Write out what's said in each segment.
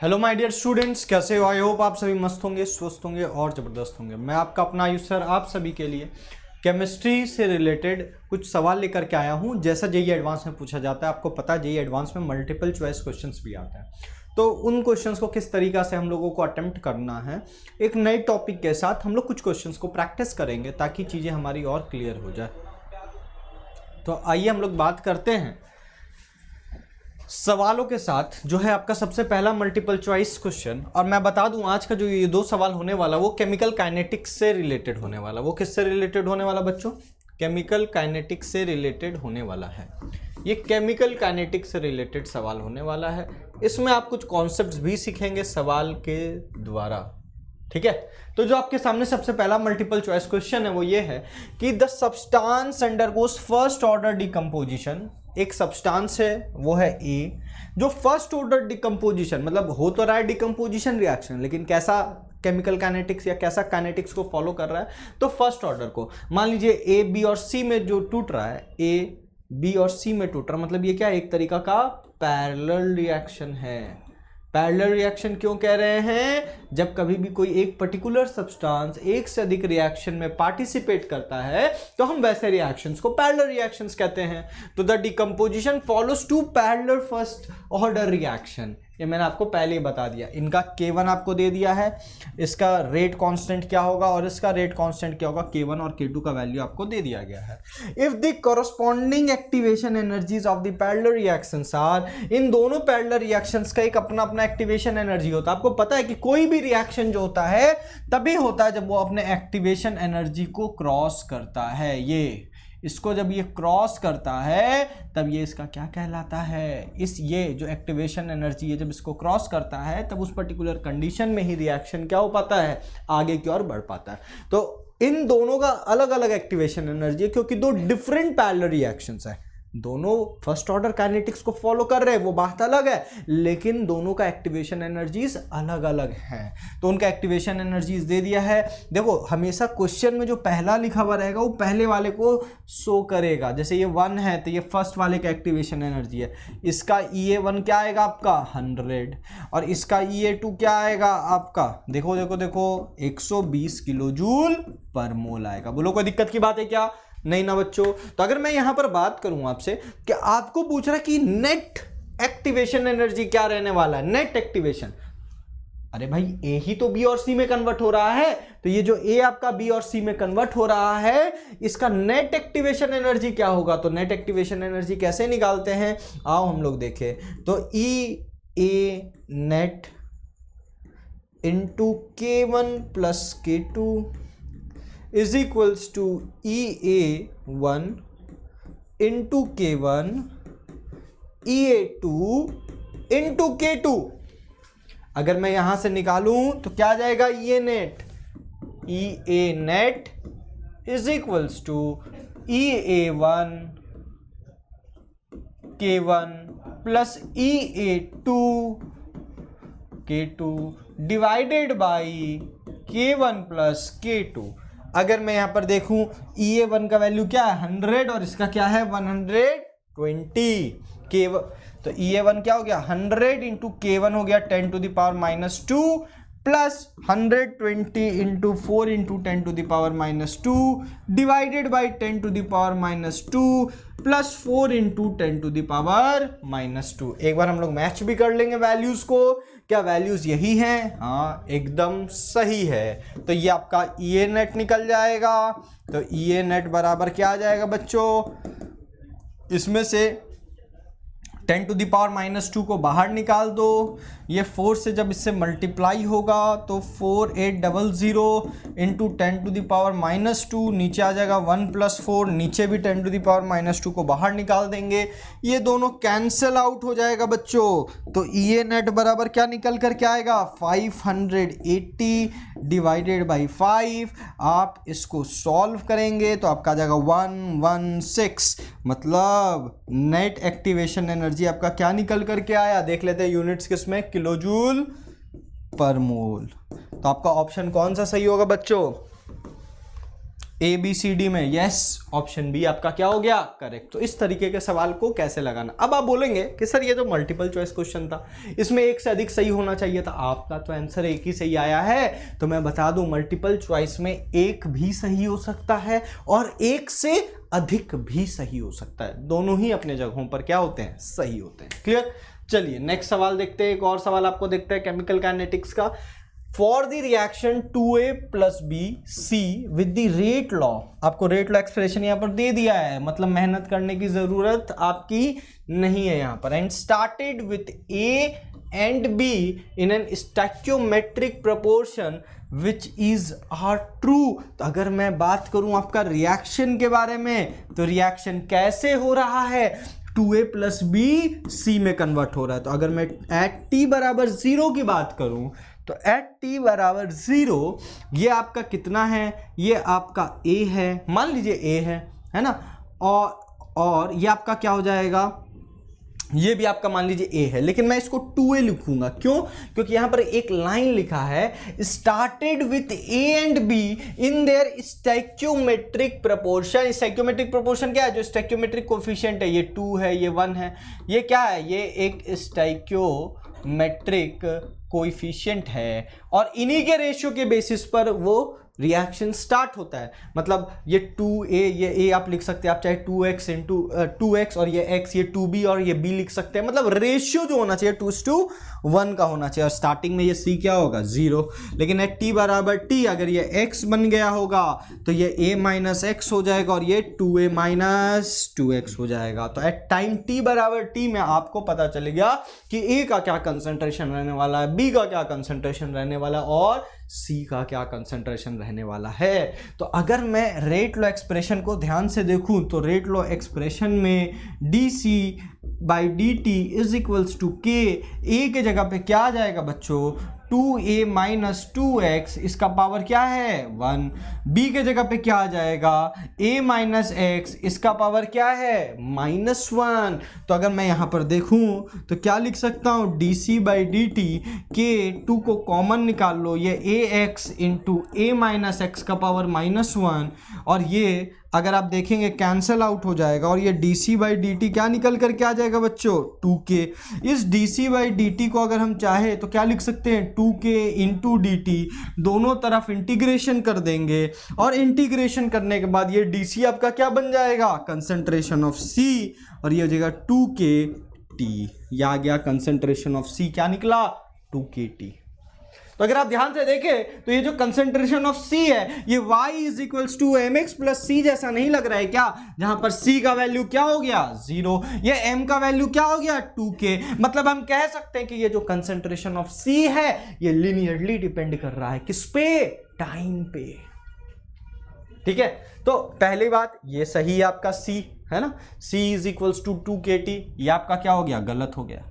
Hello my dear students, कैसे हो? I hope आप सभी मस्त होंगे, स्वस्थ होंगे और ज़बरदस्त होंगे। मैं आपका अपना आयुष सर आप सभी के लिए केमिस्ट्री से रिलेटेड कुछ सवाल लेकर के आया हूं। जैसा जेईई एडवांस में पूछा जाता है, आपको पता है जेईई एडवांस में मल्टीपल चॉइस क्वेश्चंस भी आते हैं, तो उन क्वेश्चंस को किस तरीका से हम लोगों को अटेम्प्ट करना है, एक नए टॉपिक के साथ हम लोग कुछ क्वेश्चंस को प्रैक्टिस करेंगे ताकि चीज़ें हमारी और क्लियर हो जाए। तो आइए हम लोग बात करते हैं सवालों के साथ। जो है आपका सबसे पहला मल्टीपल चॉइस क्वेश्चन, और मैं बता दूं आज का जो ये दो सवाल होने वाला वो केमिकल काइनेटिक्स से रिलेटेड होने वाला। वो किससे रिलेटेड होने वाला बच्चों? केमिकल काइनेटिक्स से रिलेटेड होने वाला है। ये केमिकल काइनेटिक्स से रिलेटेड सवाल होने वाला है। इसमें आप कुछ कॉन्सेप्ट्स भी सीखेंगे सवाल के द्वारा, ठीक है। तो जो आपके सामने सबसे पहला मल्टीपल चॉइस क्वेश्चन है वो ये है कि the substance undergoes first order decomposition. एक सब्सटेंस है वो है ए, जो फर्स्ट ऑर्डर डिकम्पोजिशन मतलब हो तो रहा है डिकम्पोजिशन रिएक्शन, लेकिन कैसा केमिकल काइनेटिक्स या कैसा काइनेटिक्स को फॉलो कर रहा है, तो फर्स्ट ऑर्डर को। मान लीजिए ए बी और सी में जो टूट रहा है, ए बी और सी में टूट रहा है, मतलब ये क्या है? एक तरीका का पैरेलल रिएक्शन है। पैरेलल रिएक्शन क्यों कह रहे हैं? जब कभी भी कोई एक पर्टिकुलर सब्सटेंस एक से अधिक रिएक्शन में पार्टिसिपेट करता है तो हम वैसे रिएक्शंस को पैरेलल रिएक्शंस कहते हैं। तो the decomposition follows two parallel first order reaction, ये मैंने आपको पहले ही बता दिया। इनका K1 आपको दे दिया है, इसका रेट कांस्टेंट क्या होगा और इसका रेट कांस्टेंट क्या होगा, K1 और K2 का वैल्यू आपको दे दिया गया है। If the corresponding activation energies of the parallel reactions are, इन दोनों पैरेलल रिएक्शंस का एक अपना अपना एक्टिवेशन एनर्जी होता है। आपको पता है कि कोई भी रिएक्शन जो होता है तभी होता है जब वो अपने एक्टिवेशन एनर्जी को क्रॉस करता है। इसको जब ये क्रॉस करता है तब ये इसका क्या कहलाता है? ये जो एक्टिवेशन एनर्जी है जब इसको क्रॉस करता है तब उस पर्टिकुलर कंडीशन में ही रिएक्शन क्या हो पाता है? आगे की ओर बढ़ पाता है। तो इन दोनों का अलग अलग एक्टिवेशन एनर्जी है क्योंकि दो डिफरेंट पैरेलल रिएक्शंस है। दोनों फर्स्ट ऑर्डर काइनेटिक्स को फॉलो कर रहे हैं, वो बात अलग है, लेकिन दोनों का एक्टिवेशन एनर्जीज अलग अलग हैं। तो उनका एक्टिवेशन एनर्जीज दे दिया है। देखो हमेशा क्वेश्चन में जो पहला लिखा हुआ रहेगा वो पहले वाले को शो करेगा। जैसे ये 1 है तो ये फर्स्ट वाले का एक्टिवेशन एनर्जी है। इसका EA1 क्या आएगा आपका? 100, और इसका EA2 क्या आएगा आपका? देखो देखो देखो 120 किलो जूल पर मोल आएगा। बोलो कोई दिक्कत की बात है क्या? नहीं ना बच्चों। तो अगर मैं यहां पर बात करूं आपसे कि आपको पूछ रहा है कि नेट एक्टिवेशन एनर्जी क्या रहने वाला है, नेट एक्टिवेशन, अरे भाई ए ही तो बी और सी में कन्वर्ट हो रहा है, तो ये जो ए आपका बी और सी में कन्वर्ट हो रहा है इसका नेट एक्टिवेशन एनर्जी क्या होगा? तो नेट एक्टिवेशन एनर्जी कैसे निकालते हैं, आओ हम लोग देखें। तो EA net into K1 plus K2 is equals to EA1 into K1 EA2 into K2। अगर मैं यहां से निकालूं तो क्या आ जाएगा? EA net is equals to EA1 K1 plus EA2 K2 divided by K1 plus K2। अगर मैं यहां पर देखूं EA1 का वैल्यू क्या है? 100, और इसका क्या है? 120 K1। तो EA1 क्या हो गया? 100 इंटू K1 हो गया 10 to the power -2 plus 120 into 4 into 10 to the power -2 divided by 10 to the power -2 plus 4 into 10 to the power -2। एक बार हम लोग मैच भी कर लेंगे वैल्यूज को। क्या वैल्यूज यही हैं? हाँ एकदम सही है। तो ये आपका EA नेट निकल जाएगा। तो EA नेट बराबर क्या आ जाएगा बच्चों? इसमें से 10 टू द पावर -2 को बाहर निकाल दो। ये 4 से जब इससे मल्टीप्लाई होगा तो 4800 इंटू 10 टू द पावर -2, नीचे आ जाएगा 1 प्लस 4, नीचे भी 10 टू द पावर -2 को बाहर निकाल देंगे, ये दोनों कैंसिल आउट हो जाएगा बच्चों। तो EA नेट बराबर क्या निकल कर क्या आएगा? 580 डिवाइडेड बाई 5। आप इसको सॉल्व करेंगे तो आपका आ जाएगा 116। मतलब नेट एक्टिवेशन एनर्जी आपका क्या निकल करके आया? देख लेते हैं यूनिट्स किसमें? किलो जूल पर मोल। तो आपका ऑप्शन कौन सा सही होगा बच्चों? ABCD में, यस, ऑप्शन बी आपका क्या हो गया, करेक्ट। तो इस तरीके के सवाल को कैसे लगाना। अब आप बोलेंगे कि सर ये तो मल्टीपल चॉइस क्वेश्चन था, इसमें एक से अधिक सही होना चाहिए था, आपका तो आंसर एक ही सही आया है। तो मैं बता दूं मल्टीपल चॉइस में एक भी सही हो सकता है और एक से अधिक भी सही हो सकता है, दोनों ही अपने जगहों पर क्या होते हैं, सही होते हैं। क्लियर। चलिए नेक्स्ट सवाल देखते हैं। एक और सवाल आपको देखते हैं केमिकल काइनेटिक्स का। For the reaction 2A + B C with the rate law, आपको रेट लॉ एक्सप्रेशन यहां पर दे दिया है, मतलब मेहनत करने की जरूरत आपकी नहीं है यहां पर। And started with A and B in an stoichiometric proportion which is are true। तो अगर मैं बात करूं आपका रिएक्शन के बारे में, तो रिएक्शन कैसे हो रहा है, 2A + B C में कन्वर्ट हो रहा है। तो अगर मैं एट t बराबर 0 की बात करूं, तो एट t बराबर 0 ये आपका कितना है, ये आपका A है, मान लीजिए A है ना, और ये आपका क्या हो जाएगा, ये भी आपका मान लीजिए A है, लेकिन मैं इसको 2A लिखूंगा। क्यों? क्योंकि यहां पर एक लाइन लिखा है started with A and B in their stoichiometric proportion. Stoichiometric proportion क्या है, जो स्टैक्योमेट्रिक कोफिशिएंट है, ये 2 है, ये 1 है, ये क्या है, ये एक स्टैक्योमेट्रिक कोएफिशिएंट है, और इन्हीं के रेशियो के बेसिस पर वो रिएक्शन स्टार्ट होता है। मतलब ये 2A, ये A आप लिख सकते हैं, आप चाहे 2x इंटू 2x और ये x, ये 2B और ये B लिख सकते हैं। मतलब रेशियो जो होना चाहिए 2:1 का होना चाहिए, और स्टार्टिंग में ये C क्या होगा, 0। लेकिन एट t बराबर t अगर ये x बन गया होगा तो ये A - x हो जाएगा और ये 2A - 2x हो जाएगा। तो एट टाइम t बराबर t में आपको पता चलेगा कि A का क्या कंसंट्रेशन रहने वाला है, B का क्या कंसंट्रेशन रहने वाला है और C का क्या कंसंट्रेशन रहने वाला है। तो अगर मैं रेट लॉ एक्सप्रेशन को ध्यान से देखूं, तो रेट लॉ एक्सप्रेशन में dC/dt = K, A के जगह पे क्या आ जाएगा बच्चों, 2A - 2x, इसका पावर क्या है, 1। B के जगह पे क्या आ जाएगा, A - x, इसका पावर क्या है, -1। तो अगर मैं यहाँ पर देखूँ तो क्या लिख सकता हूँ, dC/dt के 2 को कॉमन निकाल लो, ये ax × A - x का पावर -1, और ये अगर आप देखेंगे कैंसल आउट हो जाएगा, और ये dC/dt क्या निकल कर क्या आ जाएगा बच्चों, 2k। इस dC/dt को अगर हम चाहे तो क्या लिख सकते हैं, 2k × dt, दोनों तरफ इंटीग्रेशन कर देंगे, और इंटीग्रेशन करने के बाद ये dC आपका क्या बन जाएगा, कंसंट्रेशन ऑफ C, और ये हो जाएगा 2kT। यह आ गया कंसंट्रेशन ऑफ C, क्या निकला, 2kT। तो अगर आप ध्यान से देखें तो ये जो कंसंट्रेशन ऑफ C है, ये y = mx + c जैसा नहीं लग रहा है क्या, जहां पर C का वैल्यू क्या हो गया, 0, ये m का वैल्यू क्या हो गया, 2k। मतलब हम कह सकते हैं कि ये जो कंसंट्रेशन ऑफ C है ये लिनियरली डिपेंड कर रहा है किस पे, टाइम पे। ठीक है, तो पहली बात ये सही है आपका C, है ना, C = 2kT, ये आपका क्या हो गया, गलत हो गया।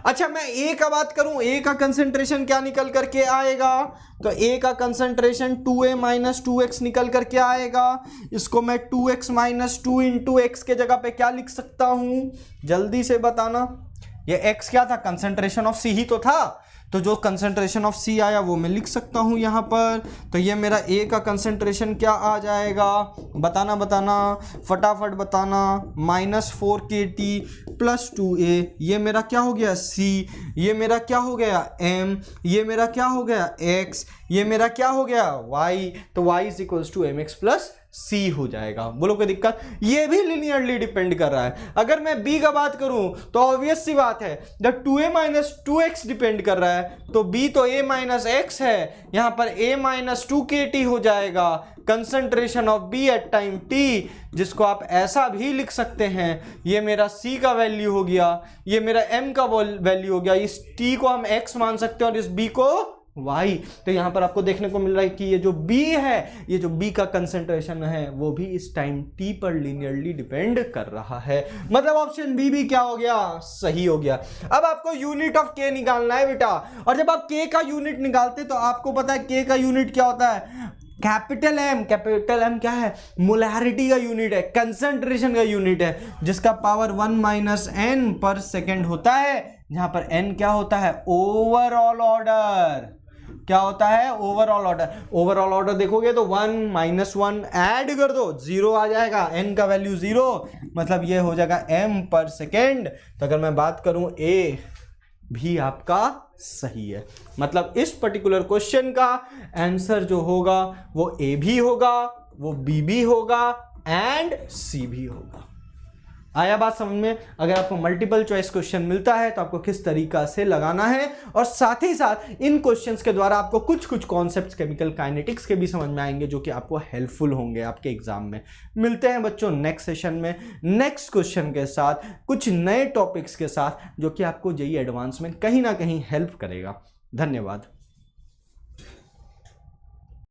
अच्छा, मैं A का बात करूं, A का कंसंट्रेशन क्या निकल करके आएगा, तो A का कंसंट्रेशन 2A - 2x निकल करके आएगा। इसको मैं 2x - 2 × x के जगह पे क्या लिख सकता हूं, जल्दी से बताना। ये x क्या था, कंसंट्रेशन ऑफ C ही तो था, तो जो कंसंट्रेशन ऑफ C आया वो मैं लिख सकता हूँ यहाँ पर। तो ये मेरा A का कंसंट्रेशन क्या आ जाएगा, बताना फटाफट बताना, -4kT + 2A, ये मेरा क्या हो गया C, ये मेरा क्या हो गया M, ये मेरा क्या हो गया X, ये मेरा क्या हो गया Y। तो Y = mx + C हो जाएगा। बोलो कोई दिक्कत, ये भी लिनियरली डिपेंड कर रहा है। अगर मैं B का बात करूं तो ऑब्वियस सी बात है, जब 2A - 2x डिपेंड कर रहा है तो B तो A - x है, यहां पर A - 2kT हो जाएगा। Concentration of B at time T, जिसको आप ऐसा भी लिख सकते हैं, ये मेरा C का वैल्यू हो गया, ये मेरा M का वैल्यू हो गया, इस T को हम X मान सकते हैं और इस B को Y। तो यहां पर आपको देखने को मिल रहा है कि ये जो B है, ये जो B का कंसंट्रेशन है वो भी इस टाइम T पर लिनियरली डिपेंड कर रहा है। मतलब ऑप्शन बी भी क्या हो गया, सही हो गया। अब आपको यूनिट ऑफ K निकालना है बेटा, और जब आप K का यूनिट निकालते तो आपको पता है K का यूनिट क्या होता है, कैपिटल M क्या है, मोलैरिटी का यूनिट है, कंसंट्रेशन का यूनिट है, जिसका पावर 1 - n/s होता है, जहां पर n क्या होता है, ओवरऑल ऑर्डर। क्या होता है ओवरऑल ऑर्डर। ओवरऑल ऑर्डर देखोगे तो 1 - 1 ऐड कर दो 0 आ जाएगा, n का वैल्यू 0, मतलब ये हो जाएगा m पर सेकेंड। तो अगर मैं बात करूं ए भी आपका सही है, मतलब इस पर्टिकुलर क्वेश्चन का आंसर जो होगा वो ए भी होगा, वो बी भी होगा एंड सी भी होगा। आया बात समझ में। अगर आपको मल्टीपल चॉइस क्वेश्चन मिलता है तो आपको किस तरीका से लगाना है, और साथ ही साथ इन क्वेश्चंस के द्वारा आपको कुछ कुछ कॉन्सेप्ट्स केमिकल काइनेटिक्स के भी समझ में आएंगे जो कि आपको हेल्पफुल होंगे आपके एग्जाम में। मिलते हैं बच्चों नेक्स्ट सेशन में नेक्स्ट क्वेश्चन के साथ, कुछ नए टॉपिक्स के साथ जो कि आपको जेईई एडवांस में कहीं ना कहीं हेल्प करेगा। धन्यवाद।